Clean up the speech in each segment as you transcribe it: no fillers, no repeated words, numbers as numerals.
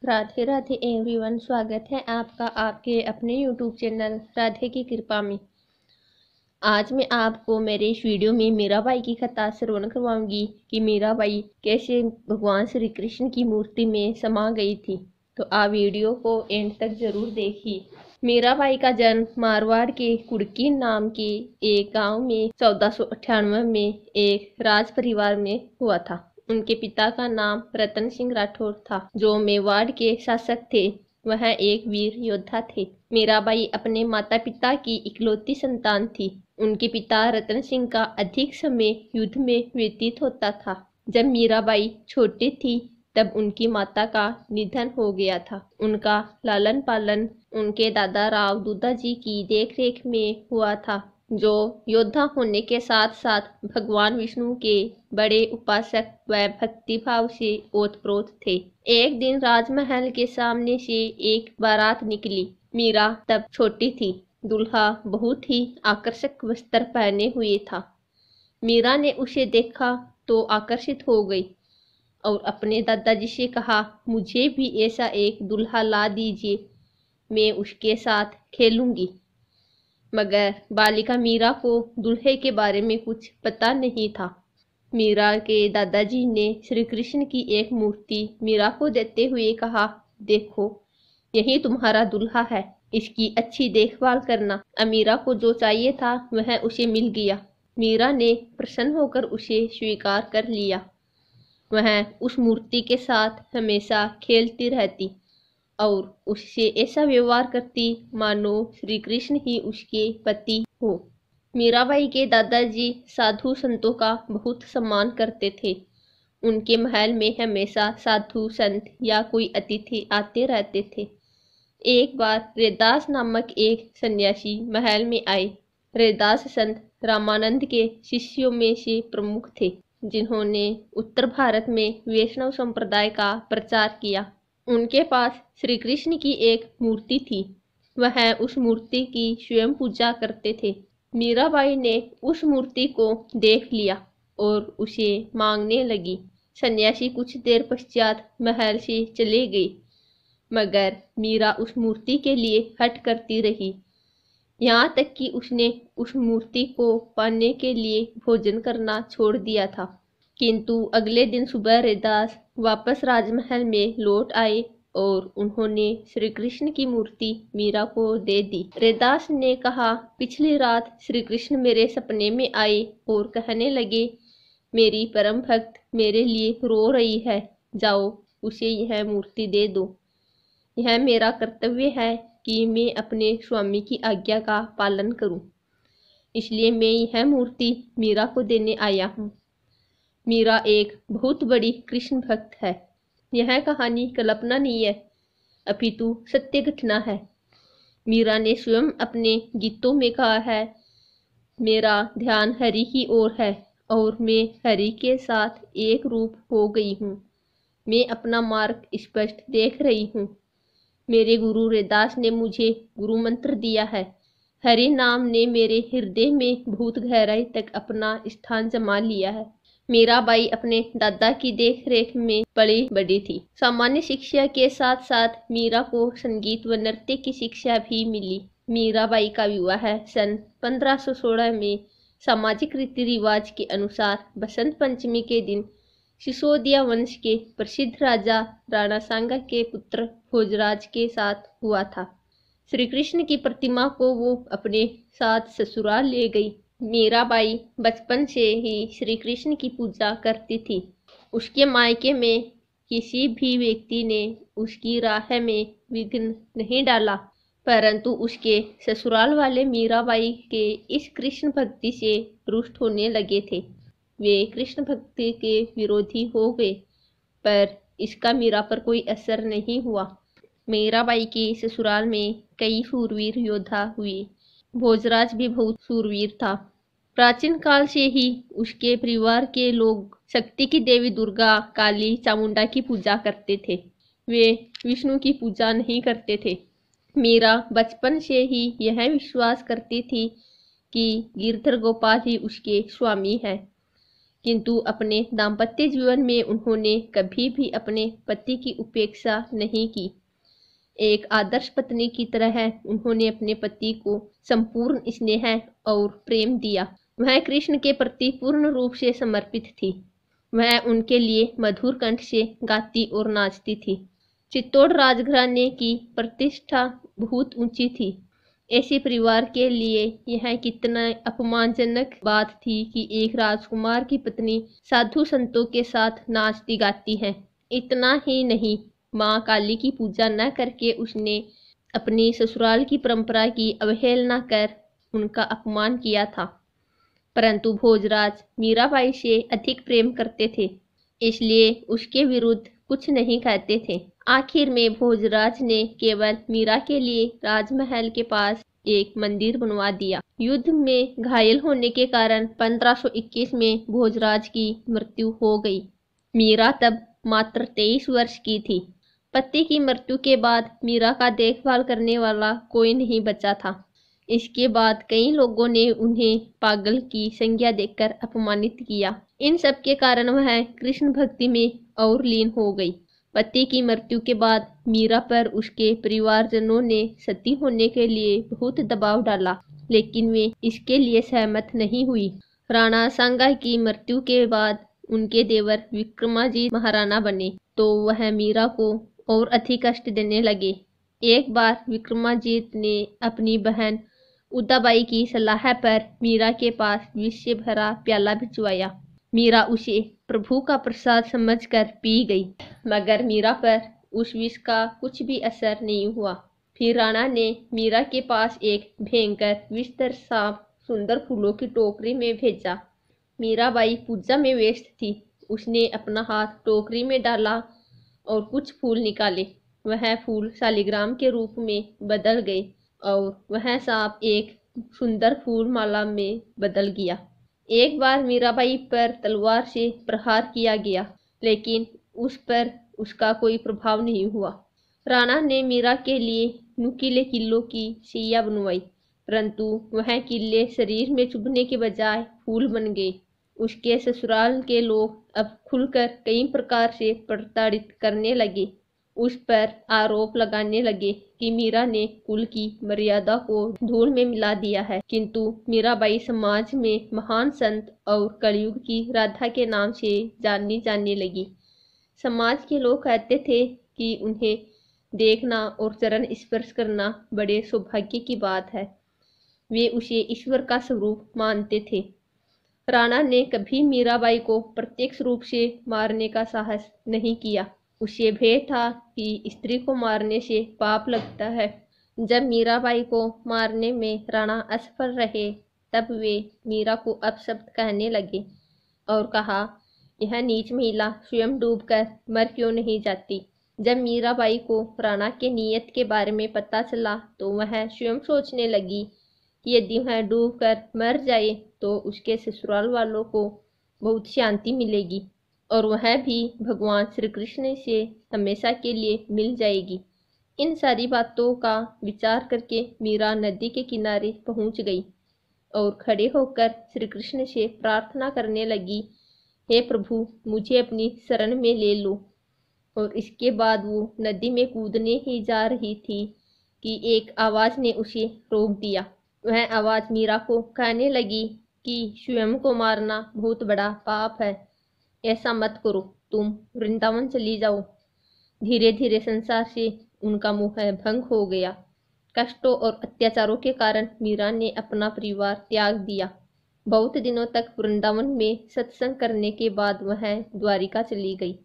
Radhe Radhe everyone, स्वागत है आपका आपके अपने यूट्यूब चैनल राधे की कृपा में। आज मैं आपको मेरे इस वीडियो में मीराबाई की कथा श्रवण करवाऊंगी कि मीराबाई कैसे भगवान श्री कृष्ण की मूर्ति में समा गई थी। तो आप वीडियो को एंड तक जरूर देखिए। मीराबाई का जन्म मारवाड़ के कुड़की नाम के एक गांव में 1498 में एक राज परिवार में हुआ था। उनके पिता का नाम रतन सिंह राठौर था, जो मेवाड़ के शासक थे। वह एक वीर योद्धा थे। मीराबाई अपने माता पिता की इकलौती संतान थी। उनके पिता रतन सिंह का अधिक समय युद्ध में व्यतीत होता था। जब मीराबाई छोटी थी तब उनकी माता का निधन हो गया था। उनका लालन पालन उनके दादा राव दूधा जी की देखरेख में हुआ था, जो योद्धा होने के साथ साथ भगवान विष्णु के बड़े उपासक व भक्तिभाव से ओतप्रोत थे। एक दिन राजमहल के सामने से एक बारात निकली। मीरा तब छोटी थी। दूल्हा बहुत ही आकर्षक वस्त्र पहने हुए था। मीरा ने उसे देखा तो आकर्षित हो गई और अपने दादाजी से कहा, मुझे भी ऐसा एक दूल्हा ला दीजिए, मैं उसके साथ खेलूंगी। मगर बालिका मीरा को दूल्हे के बारे में कुछ पता नहीं था। मीरा के दादाजी ने श्री कृष्ण की एक मूर्ति मीरा को देते हुए कहा, देखो यही तुम्हारा दूल्हा है, इसकी अच्छी देखभाल करना। मीरा को जो चाहिए था वह उसे मिल गया। मीरा ने प्रसन्न होकर उसे स्वीकार कर लिया। वह उस मूर्ति के साथ हमेशा खेलती रहती और उससे ऐसा व्यवहार करती मानो श्री कृष्ण ही उसके पति हो। मीराबाई के दादाजी साधु संतों का बहुत सम्मान करते थे। उनके महल में हमेशा साधु संत या कोई अतिथि आते रहते थे। एक बार रैदास नामक एक सन्यासी महल में आए। रैदास संत रामानंद के शिष्यों में से प्रमुख थे, जिन्होंने उत्तर भारत में वैष्णव संप्रदाय का प्रचार किया। उनके पास श्री कृष्ण की एक मूर्ति थी। वह उस मूर्ति की स्वयं पूजा करते थे। मीराबाई ने उस मूर्ति को देख लिया और उसे मांगने लगी। सन्यासी कुछ देर पश्चात महल से चले गए, मगर मीरा उस मूर्ति के लिए हठ करती रही। यहाँ तक कि उसने उस मूर्ति को पाने के लिए भोजन करना छोड़ दिया था। किंतु अगले दिन सुबह रैदास वापस राजमहल में लौट आए और उन्होंने श्री कृष्ण की मूर्ति मीरा को दे दी। रैदास ने कहा, पिछली रात श्री कृष्ण मेरे सपने में आए और कहने लगे, मेरी परम भक्त मेरे लिए रो रही है, जाओ उसे यह मूर्ति दे दो। यह मेरा कर्तव्य है कि मैं अपने स्वामी की आज्ञा का पालन करूं, इसलिए मैं यह मूर्ति मीरा को देने आया हूं। मीरा एक बहुत बड़ी कृष्ण भक्त है। यह कहानी कल्पना नहीं है, अपितु सत्य घटना है। मीरा ने स्वयं अपने गीतों में कहा है, मेरा ध्यान हरि की ओर है और मैं हरि के साथ एक रूप हो गई हूँ। मैं अपना मार्ग स्पष्ट देख रही हूँ। मेरे गुरु रैदास ने मुझे गुरु मंत्र दिया है। हरि नाम ने मेरे हृदय में बहुत गहराई तक अपना स्थान जमा लिया है। मीराबाई अपने दादा की देखरेख में पली बड़ी थी। सामान्य शिक्षा के साथ साथ मीरा को संगीत व नृत्य की शिक्षा भी मिली। मीराबाई का विवाह सन 1516 में सामाजिक रीति रिवाज के अनुसार बसंत पंचमी के दिन सिसोदिया वंश के प्रसिद्ध राजा राणा सांगा के पुत्र भोजराज के साथ हुआ था। श्री कृष्ण की प्रतिमा को वो अपने साथ ससुराल ले गई। मीराबाई बचपन से ही श्री कृष्ण की पूजा करती थी। उसके मायके में किसी भी व्यक्ति ने उसकी राह में विघ्न नहीं डाला, परंतु उसके ससुराल वाले मीराबाई के इस कृष्ण भक्ति से रुष्ट होने लगे थे। वे कृष्ण भक्ति के विरोधी हो गए, पर इसका मीरा पर कोई असर नहीं हुआ। मीराबाई के ससुराल में कई शूरवीर योद्धा हुए। भोजराज भी बहुत शूरवीर था। प्राचीन काल से ही उसके परिवार के लोग शक्ति की देवी दुर्गा, काली, चामुंडा की पूजा करते थे। वे विष्णु की पूजा नहीं करते थे। मीरा बचपन से ही यह विश्वास करती थी कि गिरधर गोपाल ही उसके स्वामी है, किंतु अपने दाम्पत्य जीवन में उन्होंने कभी भी अपने पति की उपेक्षा नहीं की। एक आदर्श पत्नी की तरह उन्होंने अपने पति को संपूर्ण स्नेह और प्रेम दिया। वह कृष्ण के प्रति पूर्ण रूप से समर्पित थी। वह उनके लिए मधुर कंठ से गाती और नाचती थी। चित्तौड़ राजघराने की प्रतिष्ठा बहुत ऊंची थी। ऐसे परिवार के लिए यह कितना अपमानजनक बात थी कि एक राजकुमार की पत्नी साधु संतों के साथ नाचती गाती है। इतना ही नहीं, माँ काली की पूजा न करके उसने अपनी ससुराल की परंपरा की अवहेलना कर उनका अपमान किया था। परंतु भोजराज मीराबाई से अधिक प्रेम करते थे, इसलिए उसके विरुद्ध कुछ नहीं कहते थे। आखिर में भोजराज ने केवल मीरा के लिए राजमहल के पास एक मंदिर बनवा दिया। युद्ध में घायल होने के कारण 1521 में भोजराज की मृत्यु हो गई। मीरा तब मात्र 23 वर्ष की थी। पति की मृत्यु के बाद मीरा का देखभाल करने वाला कोई नहीं बचा था। इसके बाद कई लोगों ने उन्हें पागल की संज्ञा देकर अपमानित किया। इन सब के कारण वह कृष्ण भक्ति में और लीन हो गई। पति की मृत्यु के बाद मीरा पर उसके परिवारजनों ने सती होने के लिए बहुत दबाव डाला, लेकिन वे इसके लिए सहमत नहीं हुई। राणा सांगा की मृत्यु के बाद उनके देवर विक्रमाजीत महाराणा बने, तो वह मीरा को और अधिक कष्ट देने लगे। एक बार विक्रमाजीत ने अपनी बहन उदाबाई की सलाह पर मीरा के पास विष से भरा प्याला भिजवाया। मीरा उसे प्रभु का प्रसाद समझकर पी गई, मगर मीरा पर उस विष का कुछ भी असर नहीं हुआ। फिर राणा ने मीरा के पास एक भयंकर विषधर सांप सुंदर फूलों की टोकरी में भेजा। मीराबाई पूजा में व्यस्त थी। उसने अपना हाथ टोकरी में डाला और कुछ फूल निकाले। वह फूल शालिग्राम के रूप में बदल गए और वह सांप एक सुंदर फूल माला में बदल गया। एक बार मीराबाई पर तलवार से प्रहार किया गया, लेकिन उस पर उसका कोई प्रभाव नहीं हुआ। राणा ने मीरा के लिए नुकीले किलों की सिया बनवाई, परंतु वह किले शरीर में चुभने के बजाय फूल बन गए। उसके ससुराल के लोग अब खुलकर कई प्रकार से प्रताड़ित करने लगे। उस पर आरोप लगाने लगे कि मीरा ने कुल की मर्यादा को धूल में मिला दिया है। किंतु मीराबाई समाज में महान संत और कलयुग की राधा के नाम से जानी जाने लगी। समाज के लोग कहते थे कि उन्हें देखना और चरण स्पर्श करना बड़े सौभाग्य की बात है। वे उसे ईश्वर का स्वरूप मानते थे। राणा ने कभी मीराबाई को प्रत्यक्ष रूप से मारने का साहस नहीं किया। उसे भय था कि स्त्री को मारने से पाप लगता है। जब मीराबाई को मारने में राणा असफल रहे, तब वे मीरा को अपशब्द कहने लगे और कहा, यह नीच महिला स्वयं डूबकर मर क्यों नहीं जाती। जब मीराबाई को राणा के नीयत के बारे में पता चला, तो वह स्वयं सोचने लगी कि यदि वह डूबकर मर जाए तो उसके ससुराल वालों को बहुत शांति मिलेगी और वह भी भगवान श्री कृष्ण से हमेशा के लिए मिल जाएगी। इन सारी बातों का विचार करके मीरा नदी के किनारे पहुंच गई और खड़े होकर श्री कृष्ण से प्रार्थना करने लगी, हे प्रभु, मुझे अपनी शरण में ले लो। और इसके बाद वो नदी में कूदने ही जा रही थी कि एक आवाज़ ने उसे रोक दिया। वह आवाज़ मीरा को कहने लगी कि स्वयं को मारना बहुत बड़ा पाप है, ऐसा मत करो, तुम वृंदावन चली जाओ। धीरे धीरे संसार से उनका मोह भंग हो गया। कष्टों और अत्याचारों के कारण मीरा ने अपना परिवार त्याग दिया। बहुत दिनों तक वृंदावन में सत्संग करने के बाद वह द्वारिका चली गई,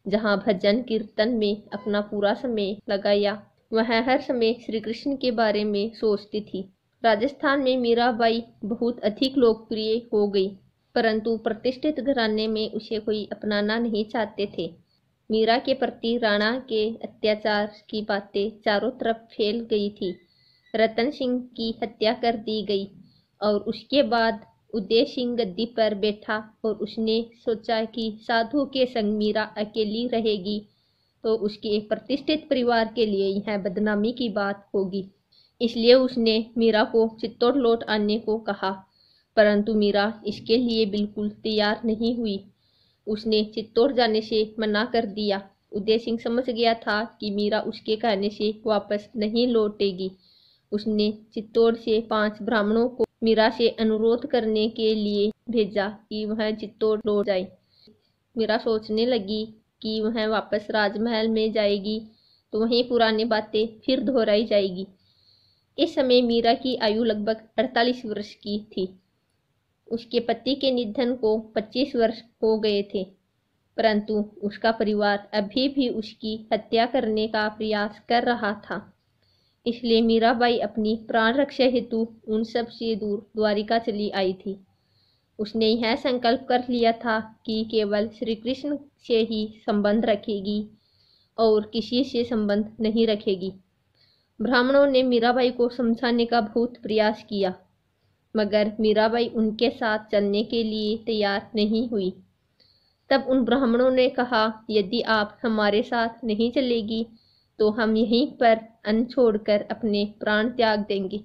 जहाँ भजन कीर्तन में अपना पूरा समय लगाया। वह हर समय श्री कृष्ण के बारे में सोचती थी। राजस्थान में मीराबाई बहुत अधिक लोकप्रिय हो गई, परंतु प्रतिष्ठित घराने में उसे कोई अपनाना नहीं चाहते थे। मीरा के प्रति राणा के अत्याचार की बातें चारों तरफ फैल गई थी। रतन सिंह की हत्या कर दी गई और उसके बाद उदय सिंह गद्दी पर बैठा और उसने सोचा कि साधु के संग मीरा अकेली रहेगी तो उसके प्रतिष्ठित परिवार के लिए यह बदनामी की बात होगी। इसलिए उसने मीरा को चित्तौड़ लौट आने को कहा। परंतु मीरा इसके लिए बिल्कुल तैयार नहीं हुई। उसने चित्तौड़ जाने से मना कर दिया। उदय सिंह समझ गया था कि मीरा उसके कहने से वापस नहीं लौटेगी। उसने चित्तौड़ से 5 ब्राह्मणों को मीरा से अनुरोध करने के लिए भेजा कि वह चित्तौड़ लौट जाए। मीरा सोचने लगी कि वह वापस राजमहल में जाएगी तो वहीं पुरानी बातें फिर दोहराई जाएगी। इस समय मीरा की आयु लगभग 48 वर्ष की थी। उसके पति के निधन को 25 वर्ष हो गए थे, परंतु उसका परिवार अभी भी उसकी हत्या करने का प्रयास कर रहा था। इसलिए मीराबाई अपनी प्राण रक्षा हेतु उन सब से दूर द्वारिका चली आई थी। उसने यह संकल्प कर लिया था कि केवल श्री कृष्ण से ही संबंध रखेगी और किसी से संबंध नहीं रखेगी। ब्राह्मणों ने मीराबाई को समझाने का बहुत प्रयास किया, मगर मीराबाई उनके साथ चलने के लिए तैयार नहीं हुई। तब उन ब्राह्मणों ने कहा, यदि आप हमारे साथ नहीं चलेगी तो हम यहीं पर अन्न छोड़कर अपने प्राण त्याग देंगे।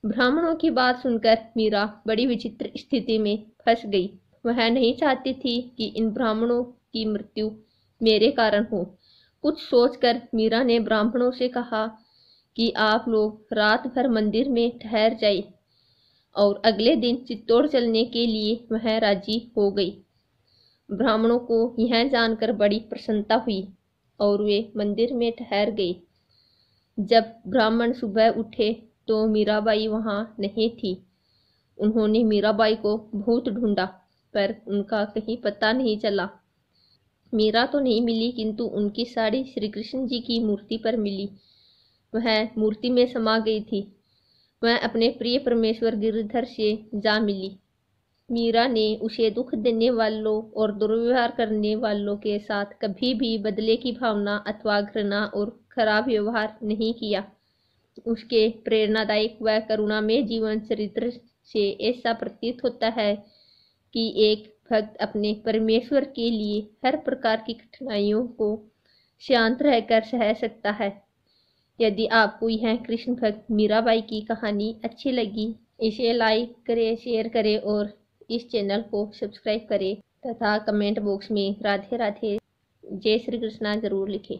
ब्राह्मणों की बात सुनकर मीरा बड़ी विचित्र स्थिति में फंस गई। वह नहीं चाहती थी कि इन ब्राह्मणों की मृत्यु मेरे कारण हो। कुछ सोचकर मीरा ने ब्राह्मणों से कहा कि आप लोग रात भर मंदिर में ठहर जाए, और अगले दिन चित्तौड़ चलने के लिए वह राजी हो गई। ब्राह्मणों को यह जानकर बड़ी प्रसन्नता हुई और वे मंदिर में ठहर गए। जब ब्राह्मण सुबह उठे तो मीराबाई वहां नहीं थी। उन्होंने मीराबाई को बहुत ढूंढा, पर उनका कहीं पता नहीं चला। मीरा तो नहीं मिली, किंतु उनकी साड़ी श्री कृष्ण जी की मूर्ति पर मिली। वह मूर्ति में समा गई थी। वह अपने प्रिय परमेश्वर गिरधर से जा मिली। मीरा ने उसे दुख देने वालों और दुर्व्यवहार करने वालों के साथ कभी भी बदले की भावना अथवा घृणा और खराब व्यवहार नहीं किया। उसके प्रेरणादायक व करुणामय जीवन चरित्र से ऐसा प्रतीत होता है कि एक भक्त अपने परमेश्वर के लिए हर प्रकार की कठिनाइयों को शांत रहकर सह सकता है। यदि आपको यह कृष्ण भक्त मीराबाई की कहानी अच्छी लगी, इसे लाइक करें, शेयर करें और इस चैनल को सब्सक्राइब करें तथा कमेंट बॉक्स में राधे राधे जय श्री कृष्णा जरूर लिखें।